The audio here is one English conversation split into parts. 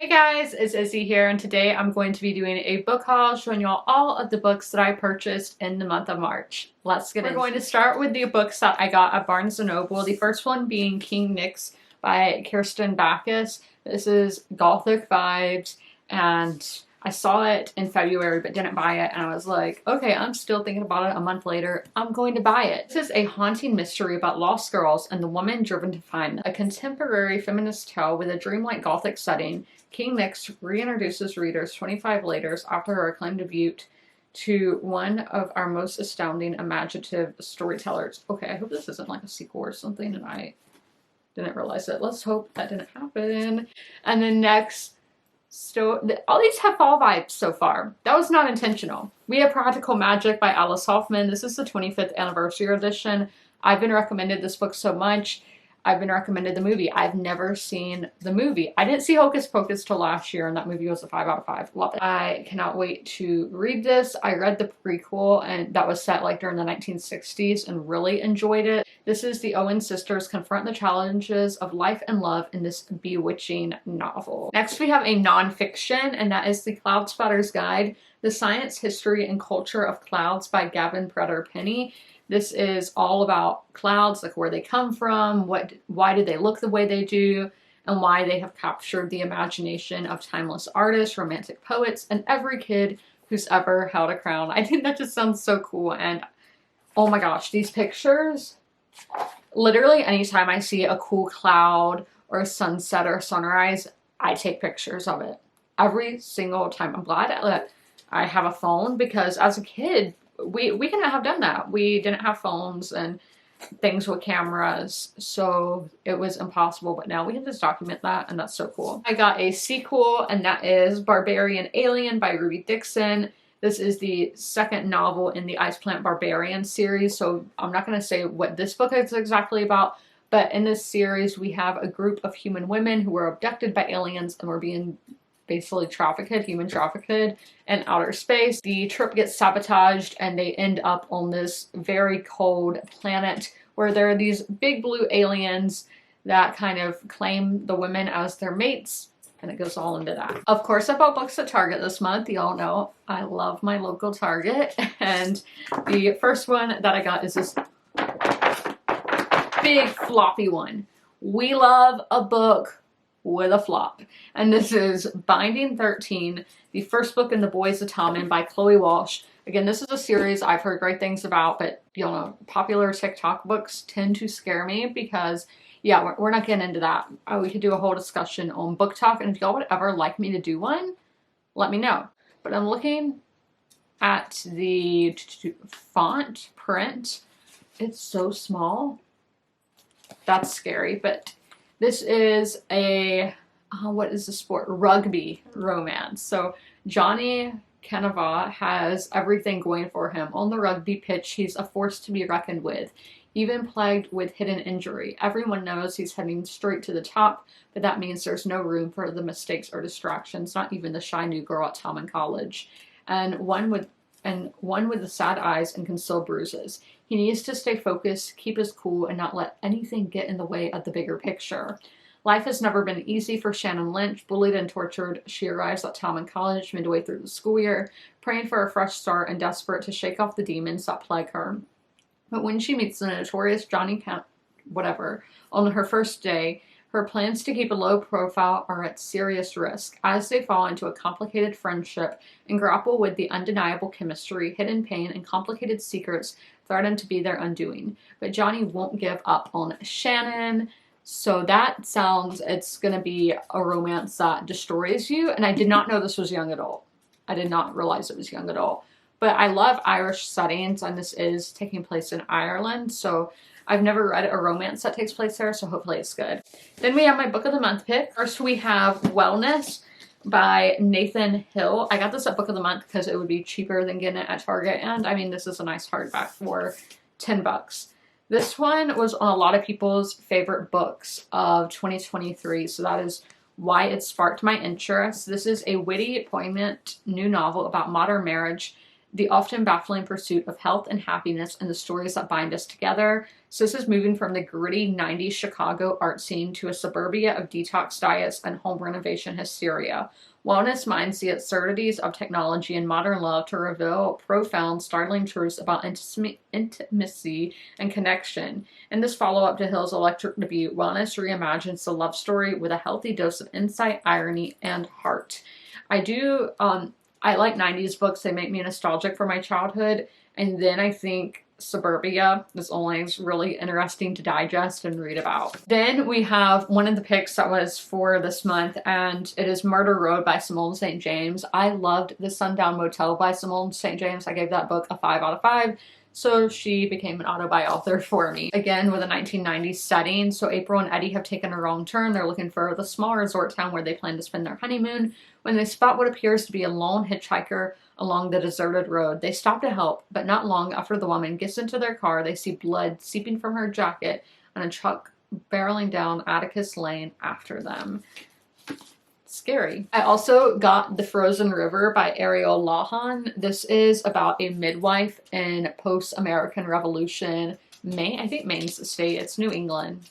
Hey guys, it's Izzy here, and today I'm going to be doing a book haul showing you all of the books that I purchased in the month of March. Let's get into it. We're going to start with the books that I got at Barnes & Noble. The first one being King Nix by Kirsten Backus. This is gothic vibes, and I saw it in February but didn't buy it, and I was like, okay, I'm still thinking about it a month later. I'm going to buy it. This is a haunting mystery about lost girls and the woman driven to find them. A contemporary feminist tale with a dreamlike gothic setting. King Nix reintroduces readers 25 years after her acclaimed debut to one of our most astounding imaginative storytellers. Okay, I hope this isn't like a sequel or something and I didn't realize it. Let's hope that didn't happen. And then next, all these have fall vibes so far. That was not intentional. We have Practical Magic by Alice Hoffman. This is the 25th anniversary edition. I've been recommended this book so much. I've been recommended the movie. I've never seen the movie. I didn't see Hocus Pocus till last year, and that movie was a 5 out of 5. Love it. I cannot wait to read this. I read the prequel, and that was set like during the 1960s, and really enjoyed it. This is the Owen sisters confront the challenges of life and love in this bewitching novel. Next, we have a nonfiction, and that is the Cloudspotters Guide, The Science, History, and Culture of Clouds by Gavin Pretter-Penny. This is all about clouds, like where they come from, why do they look the way they do, and why they have captured the imagination of timeless artists, romantic poets, and every kid who's ever held a crown. I think that just sounds so cool, and oh my gosh, these pictures, literally anytime I see a cool cloud or a sunset or a sunrise, I take pictures of it. Every single time. I'm glad that I have a phone, because as a kid, we couldn't have done that. We didn't have phones and things with cameras, so it was impossible, but now we can just document that, and that's so cool. I got a sequel, and that is Barbarian Alien by Ruby Dixon. This is the second novel in the Ice Plant Barbarian series, so I'm not going to say what this book is exactly about, but in this series we have a group of human women who were abducted by aliens and were being basically human trafficked in outer space. The trip gets sabotaged and they end up on this very cold planet where there are these big blue aliens that kind of claim the women as their mates, and it goes all into that. Of course, I bought books at Target this month. Y'all know I love my local Target, and the first one that I got is this big floppy one. We love a book with a flop. And this is Binding 13, the first book in the Boys of Tommen by Chloe Walsh. Again, this is a series I've heard great things about, but you know, popular TikTok books tend to scare me because, yeah, we're not getting into that. We could do a whole discussion on book talk, and if y'all would ever like me to do one, let me know. But I'm looking at the font print. It's so small. That's scary, but this is a, what is the sport? Rugby romance. So Johnny Canova has everything going for him. On the rugby pitch, he's a force to be reckoned with, even plagued with hidden injury. Everyone knows he's heading straight to the top, but that means there's no room for the mistakes or distractions, not even the shy new girl at Talman College. And one with the sad eyes and concealed bruises. He needs to stay focused, keep his cool, and not let anything get in the way of the bigger picture. Life has never been easy for Shannon Lynch. Bullied and tortured, she arrives at Talman College midway through the school year, praying for a fresh start and desperate to shake off the demons that plague her. But when she meets the notorious Johnny on her first day, her plans to keep a low profile are at serious risk as they fall into a complicated friendship and grapple with the undeniable chemistry, hidden pain, and complicated secrets threaten to be their undoing. But Johnny won't give up on Shannon. So that sounds, it's going to be a romance that destroys you. And I did not know this was young adult. I did not realize it was young adult. But I love Irish settings, and this is taking place in Ireland. So I've never read a romance that takes place there, so hopefully it's good. Then we have my book of the month pick. First we have Wellness by Nathan Hill. I got this at book of the month because it would be cheaper than getting it at Target, and I mean, this is a nice hardback for 10 bucks. This one was on a lot of people's favorite books of 2023, so that is why it sparked my interest. This is a witty, poignant new novel about modern marriage the often baffling pursuit of health and happiness, and the stories that bind us together. So this is moving from the gritty 90s Chicago art scene to a suburbia of detox diets and home renovation hysteria. Wellness mines the absurdities of technology and modern love to reveal profound, startling truths about intimacy and connection. In this follow-up to Hill's electric debut, Wellness reimagines the love story with a healthy dose of insight, irony, and heart. I like 90s books. They make me nostalgic for my childhood. And then I think Suburbia is always really interesting to digest and read about. Then we have one of the picks that was for this month, and it is Murder Road by Simone St. James. I loved The Sundown Motel by Simone St. James. I gave that book a 5 out of 5. So she became an auto-buy author for me. Again, with a 1990s setting. So April and Eddie have taken a wrong turn. They're looking for the small resort town where they plan to spend their honeymoon when they spot what appears to be a lone hitchhiker along the deserted road. They stop to help, but not long after the woman gets into their car, they see blood seeping from her jacket and a truck barreling down Atticus Lane after them. Scary. I also got The Frozen River by Ariel Lawhon. This is about a midwife in post-American Revolution, Maine. I think Maine's the state. It's New England.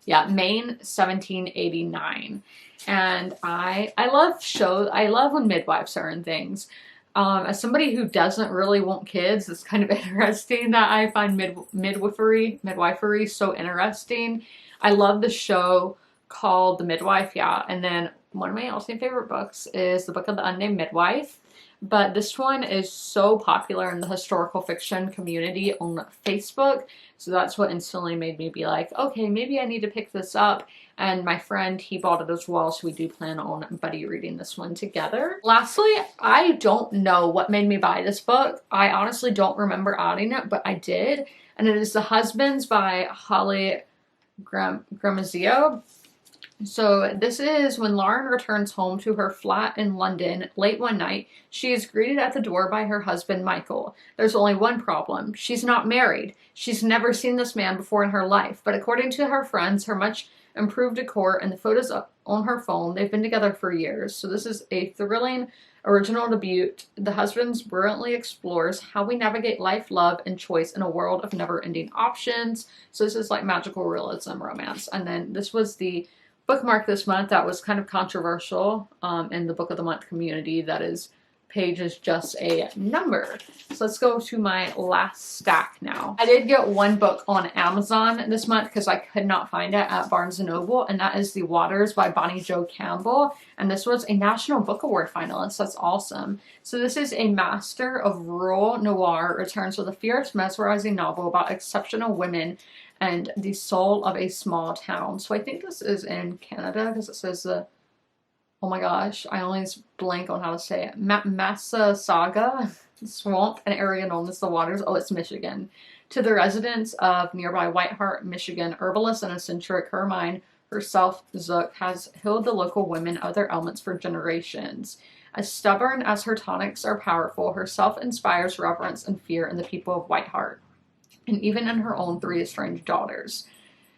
Yeah, Maine, 1789. And I love when midwives are in things. As somebody who doesn't really want kids, it's kind of interesting that I find midwifery so interesting. I love the show called The Midwife, yeah. And then one of my all-time favorite books is The Book of the Unnamed Midwife. But this one is so popular in the historical fiction community on Facebook. So that's what instantly made me be like, okay, maybe I need to pick this up. And my friend, he bought it as well. So we do plan on buddy reading this one together. Lastly, I don't know what made me buy this book. I honestly don't remember adding it, but I did. And it is The Husbands by Holly Gramazio. So this is when Lauren returns home to her flat in London late one night. She is greeted at the door by her husband, Michael. There's only one problem. She's not married. She's never seen this man before in her life. But according to her friends, her much improved decor and the photos on her phone, they've been together for years. So this is a thrilling original debut. The Husbands brilliantly explores how we navigate life, love, and choice in a world of never-ending options. So this is like magical realism romance. And then this was the bookmark this month that was kind of controversial in the book of the month community. That is, page is just a number. So let's go to my last stack now. I did get one book on Amazon this month because I could not find it at Barnes & Noble, and that is The Waters by Bonnie Jo Campbell. And this was a National Book Award finalist. That's awesome. So this is a master of rural noir returns with a fierce, mesmerizing novel about exceptional women and the soul of a small town. So I think this is in Canada because it says the, oh my gosh, I always blank on how to say it. Massasauga Swamp, an area known as the Waters. Oh, it's Michigan. To the residents of nearby White Hart, Michigan, herbalist and eccentric Hermine herself, Zook, has healed the local women of their ailments for generations. As stubborn as her tonics are powerful, herself inspires reverence and fear in the people of White Hart, and even in her own 3 estranged daughters.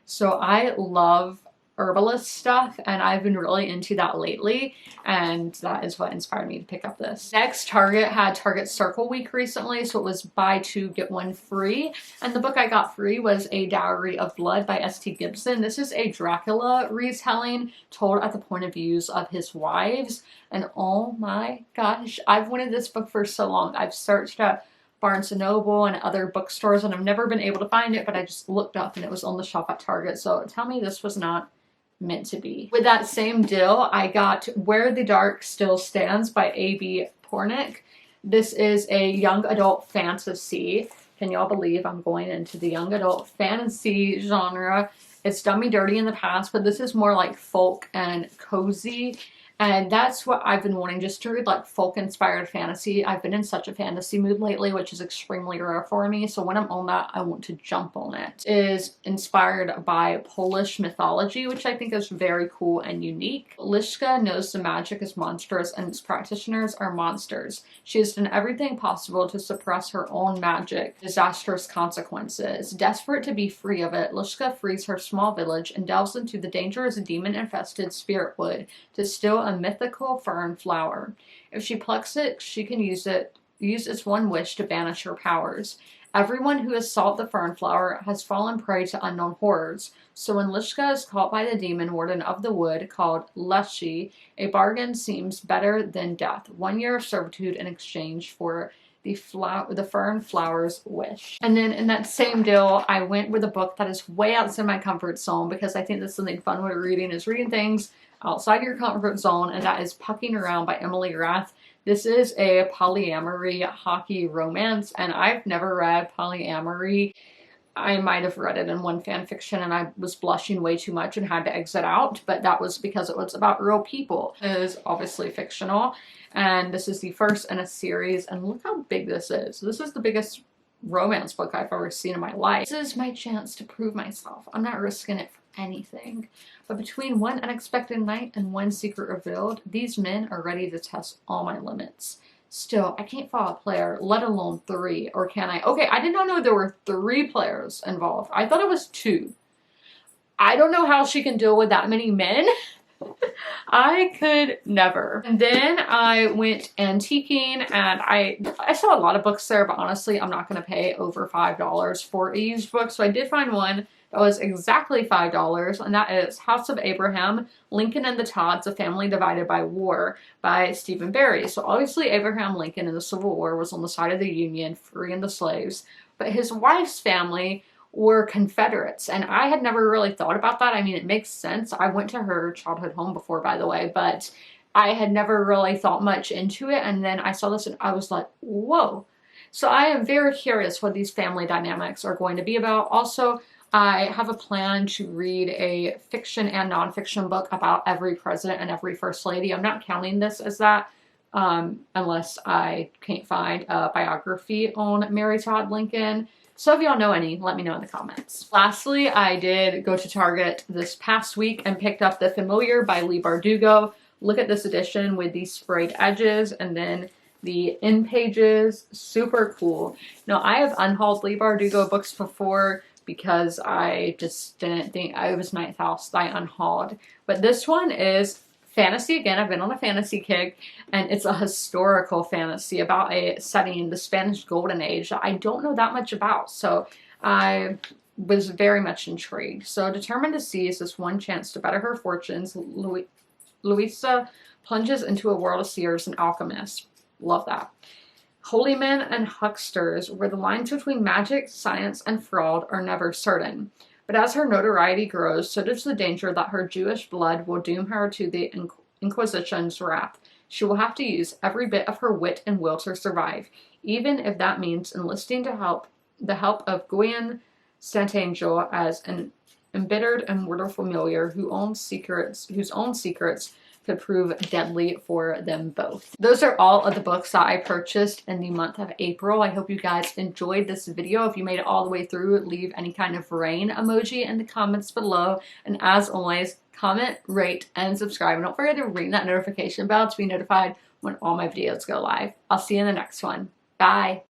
So I love herbalist stuff, and I've been really into that lately, and that is what inspired me to pick up this. Next, Target had Target Circle Week recently, so it was buy 2 get 1 free, and the book I got free was A Dowry of Blood by S.T. Gibson. This is a Dracula retelling told at the point of views of his wives, and oh my gosh, I've wanted this book for so long. I've searched at Barnes & Noble and other bookstores, and I've never been able to find it, but I just looked up and it was on the shelf at Target. So tell me this was not meant to be. With that same deal, I got Where the Dark Still Stands by A.B. Pornick. This is a young adult fantasy. Can y'all believe I'm going into the young adult fantasy genre? It's done me dirty in the past, but this is more like folk and cozy. And that's what I've been wanting, just to read like folk-inspired fantasy. I've been in such a fantasy mood lately, which is extremely rare for me. So when I'm on that, I want to jump on it. It is inspired by Polish mythology, which I think is very cool and unique. Liszka knows the magic is monstrous and its practitioners are monsters. She has done everything possible to suppress her own magic, disastrous consequences. Desperate to be free of it, Liszka frees her small village and delves into the dangerous demon-infested spirit wood to steal a mythical fern flower. If she plucks it, she can use it used its one wish to banish her powers. Everyone who has sought the Fernflower has fallen prey to unknown horrors, so when Lishka is caught by the demon warden of the wood called Leshy, a bargain seems better than death. 1 year of servitude in exchange for the Fernflower's wish. And then in that same deal, I went with a book that is way outside my comfort zone, because I think that's something fun with reading, is reading things outside your comfort zone, and that is Pucking Around by Emily Rath. This is a polyamory hockey romance, and I've never read polyamory. I might have read it in one fan fiction and I was blushing way too much and had to exit out, but that was because it was about real people. It is obviously fictional, and this is the first in a series, and look how big this is. This is the biggest romance book I've ever seen in my life. This is my chance to prove myself. I'm not risking it for anything. But between one unexpected night and one secret revealed, these men are ready to test all my limits. Still, I can't follow a player, let alone 3. Or can I? Okay, I did not know there were 3 players involved. I thought it was 2. I don't know how she can deal with that many men. I could never. And then I went antiquing, and I saw a lot of books there, but honestly, I'm not going to pay over $5 for a used book. So I did find one that was exactly $5, and that is House of Abraham, Lincoln and the Todds, A Family Divided by War by Stephen Barry. So obviously Abraham Lincoln in the Civil War was on the side of the Union, freeing the slaves, but his wife's family were Confederates, and I had never really thought about that. I mean, it makes sense. I went to her childhood home before, by the way, but I had never really thought much into it, and then I saw this and I was like, whoa. So I am very curious what these family dynamics are going to be about. Also, I have a plan to read a fiction and nonfiction book about every president and every first lady. I'm not counting this as that unless I can't find a biography on Mary Todd Lincoln. So if y'all know any, let me know in the comments. Lastly, I did go to Target this past week and picked up The Familiar by Leigh Bardugo. Look at this edition with these sprayed edges and then the end pages. Super cool. Now, I have unhauled Leigh Bardugo books before because I just didn't think I was Ninth House that I unhauled. But this one is fantasy. Again, I've been on a fantasy kick, and it's a historical fantasy about a setting in the Spanish Golden Age that I don't know that much about. So I was very much intrigued. So determined to seize this one chance to better her fortunes, Louisa plunges into a world of seers and alchemists. Love that. Holy men and hucksters, where the lines between magic, science, and fraud are never certain. But as her notoriety grows, so does the danger that her Jewish blood will doom her to the Inquisition's wrath. She will have to use every bit of her wit and will to survive, even if that means enlisting the help of Gwen Santangel as an embittered and mortal familiar whose own secrets could prove deadly for them both. Those are all of the books that I purchased in the month of April. I hope you guys enjoyed this video. If you made it all the way through, leave any kind of rain emoji in the comments below. And as always, comment, rate, and subscribe. And don't forget to ring that notification bell to be notified when all my videos go live. I'll see you in the next one. Bye.